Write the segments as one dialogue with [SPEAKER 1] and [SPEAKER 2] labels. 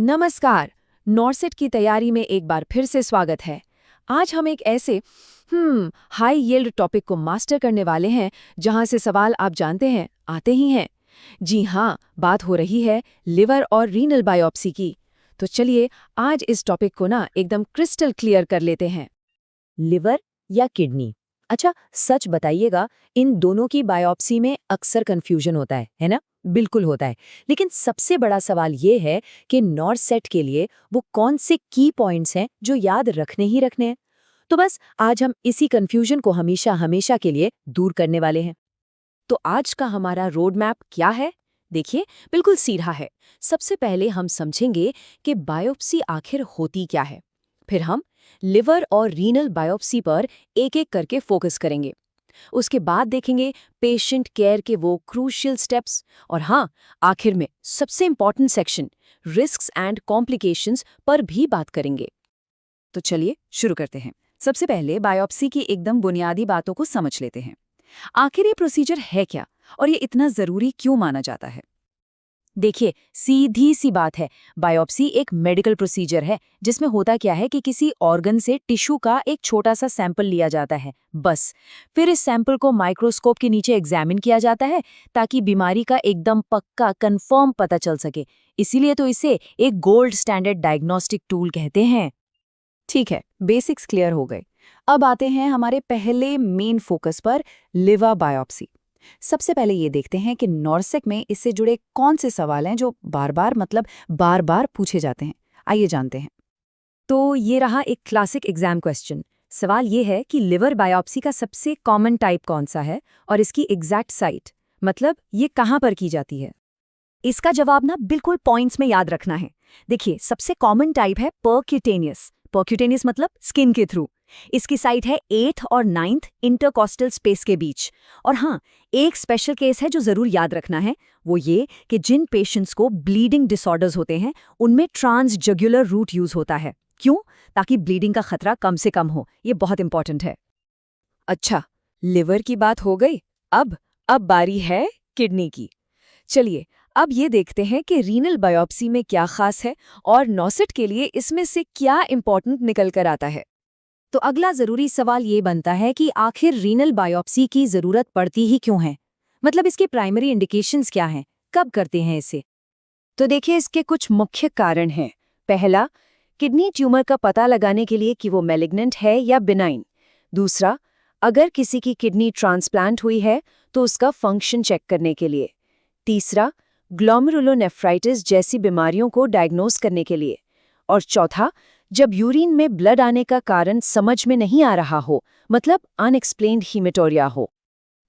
[SPEAKER 1] नमस्कार। नॉर्सेट की तैयारी में एक बार फिर से स्वागत है। आज हम एक ऐसे हाई यील्ड टॉपिक को मास्टर करने वाले हैं जहां से सवाल आप जानते हैं आते ही हैं। जी हाँ, बात हो रही है लिवर और रीनल बायोप्सी की। तो चलिए आज इस टॉपिक को एकदम क्रिस्टल क्लियर कर लेते हैं।
[SPEAKER 2] लिवर या किडनी? अच्छा, सच बताइएगा, इन दोनों की बायोप्सी में अक्सर कंफ्यूजन होता है ना? बिल्कुल होता है। लेकिन सबसे बड़ा सवाल ये है कि नॉर्सेट के लिए वो कौन से की पॉइंट्स हैं जो याद रखने ही रखने हैं। तो बस आज हम इसी कंफ्यूजन को हमेशा हमेशा के लिए दूर करने वाले हैं।
[SPEAKER 1] तो आज का हमारा रोड मैप क्या है? देखिए, बिल्कुल सीधा है। सबसे पहले हम समझेंगे कि बायोप्सी आखिर होती क्या है। फिर हम लिवर और रीनल बायोप्सी पर एक-एक करके फोकस करेंगे। उसके बाद देखेंगे पेशेंट केयर के वो क्रूशियल स्टेप्स और हाँ, आखिर में सबसे important section risks and complications पर भी बात करेंगे। तो चलिए शुरू करते हैं। सबसे पहले बायोप्सी की एकदम बुनियादी बातों को समझ लेते हैं। आखिर ये प्रोसीजर है क्या और ये इतना जरूरी क्यों माना जाता है? देखिए, सीधी सी बात है, बायोप्सी एक मेडिकल प्रोसीजर है जिसमें होता क्या है कि किसी ऑर्गन से टिश्यू का एक छोटा सा सैंपल लिया जाता है, बस। फिर इस सैंपल को माइक्रोस्कोप के नीचे एग्जामिन किया जाता है ताकि बीमारी का एकदम पक्का कंफर्म पता चल सके। इसीलिए तो इसे एक गोल्ड स्टैंडर्ड डायग्नोस्टिक टूल कहते हैं। ठीक है, बेसिक्स क्लियर हो गए। अब आते हैं हमारे पहले मेन फोकस पर, लिवर बायोप्सी। सबसे पहले ये देखते हैं कि नॉर्सेक में इससे जुड़े कौन से सवाल हैं जो बार बार पूछे जाते हैं। आइए जानते हैं। तो ये रहा एक क्लासिक एग्जाम क्वेश्चन। सवाल ये है कि लिवर बायोप्सी का सबसे कॉमन टाइप कौन सा है और इसकी एग्जैक्ट साइट, मतलब ये कहाँ पर की जाती है। इसका जवाब बिल्कुल पॉइंट्स में याद रखना है। देखिए, सबसे कॉमन टाइप है परक्यूटेनियस। परक्यूटेनियस मतलब स्किन के थ्रू। इसकी साइट है 8th और 9th इंटरकॉस्टल स्पेस के बीच। और हाँ, एक स्पेशल केस है जो जरूर याद रखना है, वो ये कि जिन पेशेंट्स को ब्लीडिंग डिसऑर्डर्स होते हैं उनमें ट्रांसजगुलर रूट यूज होता है। क्यों? ताकि ब्लीडिंग का खतरा कम से कम हो। ये बहुत इंपॉर्टेंट है। अच्छा, लिवर की बात हो गई। अब बारी है किडनी की। चलिए अब ये देखते हैं कि रीनल बायोप्सी में क्या खास है और नॉर्सेट के लिए इसमें से क्या इंपॉर्टेंट निकल कर आता है। तो अगला जरूरी सवाल ये बनता है कि आखिर रीनल बायोप्सी की जरूरत पड़ती ही क्यों है, मतलब इसके प्राइमरी इंडिकेशंस क्या हैं, कब करते हैं इसे। तो देखिए, इसके कुछ मुख्य कारण हैं। पहला, किडनी ट्यूमर का पता लगाने के लिए कि वो मैलिग्नेंट है या बिनाइन। दूसरा, अगर किसी की किडनी ट्रांसप्लांट हुई है तो उसका फंक्शन चेक करने के लिए। तीसरा, ग्लोमेरुलोनेफ्राइटिस जैसी बीमारियों को डायग्नोस करने के लिए। और चौथा, जब यूरिन में ब्लड आने का कारण समझ में नहीं आ रहा हो, मतलब अनएक्सप्लेन्ड हीमेटोरिया हो।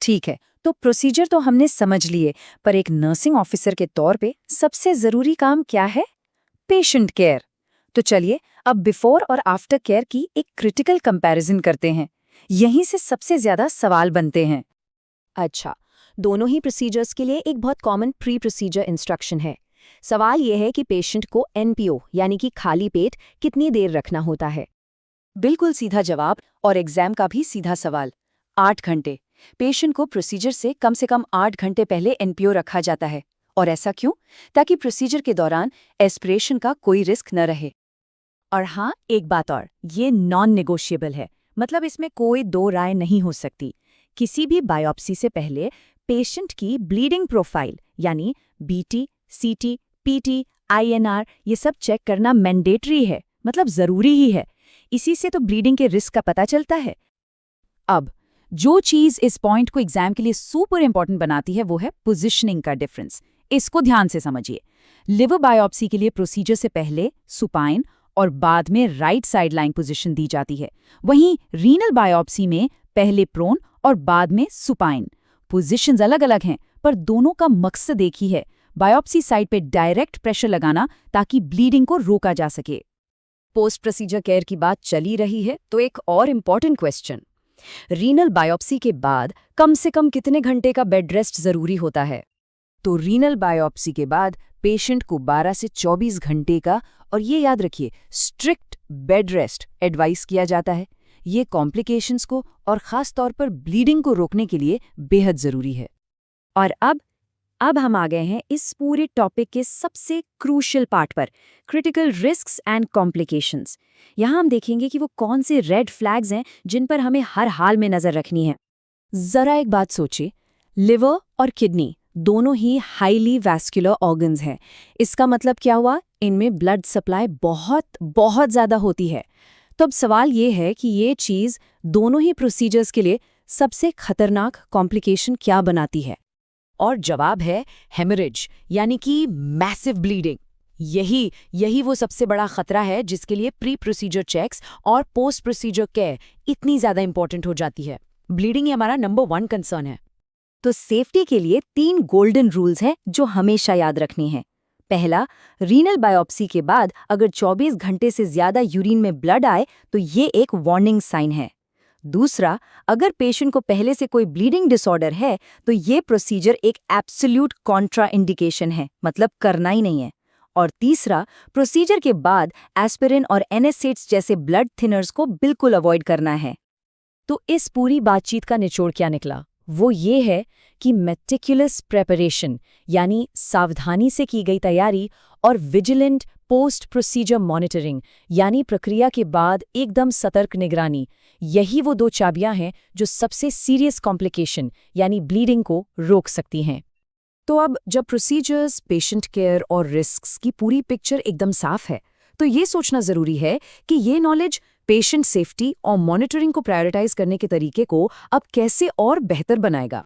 [SPEAKER 1] ठीक है, तो प्रोसीजर तो हमने समझ लिए, पर एक नर्सिंग ऑफिसर के तौर पे सबसे जरूरी काम क्या है? Patient care. तो चलिए अब बिफोर और आफ्टर केयर की एक क्रिटिकल कंपैरिजन करते हैं। यहीं से सबसे ज्यादा सवाल बनते हैं। अच्छा, दोनों ही प्रोसीजर्स के लिए एक बहुत कॉमन प्री प्रोसीजर इंस्ट्रक्शन है। सवाल यह है कि पेशेंट को एनपीओ यानी कि खाली पेट कितनी देर रखना होता है। बिल्कुल सीधा जवाब और एग्जाम का भी सीधा सवाल, 8 घंटे। पेशेंट को प्रोसीजर से कम 8 घंटे पहले एनपीओ रखा जाता है। और ऐसा क्यों? ताकि प्रोसीजर के दौरान एस्पिरेशन का कोई रिस्क न रहे। और हाँ, एक बात और, ये नॉन नेगोशिएबल है, मतलब इसमें कोई दो राय नहीं हो सकती। किसी भी बायोप्सी से पहले पेशेंट की ब्लीडिंग प्रोफाइल यानी बीटी, सीटी, पीटी, आईएनआर ये सब चेक करना मैंडेटरी है, मतलब जरूरी ही है। इसी से तो ब्लीडिंग के रिस्क का पता चलता है। अब जो चीज इस पॉइंट को एग्जाम के लिए सुपर इंपॉर्टेंट बनाती है वो है पोजीशनिंग का डिफरेंस। इसको ध्यान से समझिए। लिवर बायोप्सी के लिए प्रोसीजर से पहले सुपाइन और बाद में राइट साइड लाइन पोजीशन दी जाती है। वहीं रीनल बायोप्सी में पहले प्रोन और बाद में सुपाइन। पोजीशंस अलग अलग हैं, पर दोनों का मकसद एक ही है, बायोप्सी साइट पे डायरेक्ट प्रेशर लगाना ताकि ब्लीडिंग को रोका जा सके। पोस्ट प्रोसीजर केयर की बात चली रही है तो एक और इम्पॉर्टेंट क्वेश्चन, रीनल बायोप्सी के बाद कम से कम कितने घंटे का बेड रेस्ट जरूरी होता है। तो रीनल बायोप्सी के बाद पेशेंट को 12 से 24 घंटे का, और ये याद रखिए, स्ट्रिक्ट बेड रेस्ट एडवाइस किया जाता है। ये कॉम्प्लिकेशंस को और खास तौर पर ब्लीडिंग को रोकने के लिए बेहद जरूरी है। और अब अब हम आ गए हैं इस पूरे टॉपिक के सबसे क्रूशियल पार्ट पर, क्रिटिकल रिस्क्स एंड कॉम्प्लिकेशंस। यहाँ हम देखेंगे कि वो कौन से रेड फ्लैग्स हैं जिन पर हमें हर हाल में नज़र रखनी है। ज़रा एक बात सोचिए, लिवर और किडनी दोनों ही हाईली वैस्कुलर ऑर्गन्स हैं। इसका मतलब क्या हुआ? इनमें ब्लड सप्लाई बहुत बहुत ज़्यादा होती है। तो अब सवाल ये है कि ये चीज़ दोनों ही प्रोसीजर्स के लिए सबसे खतरनाक कॉम्प्लिकेशन क्या बनाती है?
[SPEAKER 2] और जवाब है हेमरेज, यानी कि मैसिव ब्लीडिंग। यही वो सबसे बड़ा खतरा है जिसके लिए प्री प्रोसीजर चेक्स और पोस्ट प्रोसीजर केयर इतनी ज़्यादा इंपॉर्टेंट हो जाती है। ब्लीडिंग ही हमारा नंबर 1 कंसर्न है।
[SPEAKER 1] तो सेफ्टी के लिए 3 गोल्डन रूल्स हैं जो हमेशा याद रखनी है। पहला, रीनल बायोप्सी के बाद अगर 24 घंटे से ज्यादा यूरिन में ब्लड आए तो ये एक वार्निंग साइन है। दूसरा, अगर पेशेंट को पहले से कोई ब्लीडिंग डिसऑर्डर है तो ये प्रोसीजर एक एब्सोल्यूट कॉन्ट्रा इंडिकेशन है, मतलब करना ही नहीं है। और तीसरा, प्रोसीजर के बाद एस्पिरिन और एनएसएड्स जैसे ब्लड थिनर्स को बिल्कुल अवॉइड करना है।
[SPEAKER 2] तो इस पूरी बातचीत का निचोड़ क्या निकला? वो ये है कि मेटिकुलस प्रेपरेशन, यानी सावधानी से की गई तैयारी, और विजिलेंट पोस्ट प्रोसीजर मॉनिटरिंग, यानी प्रक्रिया के बाद एकदम सतर्क निगरानी, यही वो 2 चाबियां हैं जो सबसे सीरियस कॉम्प्लिकेशन यानी ब्लीडिंग को रोक सकती हैं।
[SPEAKER 1] तो अब जब प्रोसीजर्स, पेशेंट केयर और रिस्क्स की पूरी पिक्चर एकदम साफ है, तो ये सोचना जरूरी है कि ये नॉलेज पेशेंट सेफ्टी और मॉनिटरिंग को प्रायोरिटाइज करने के तरीके को अब कैसे और बेहतर बनाएगा।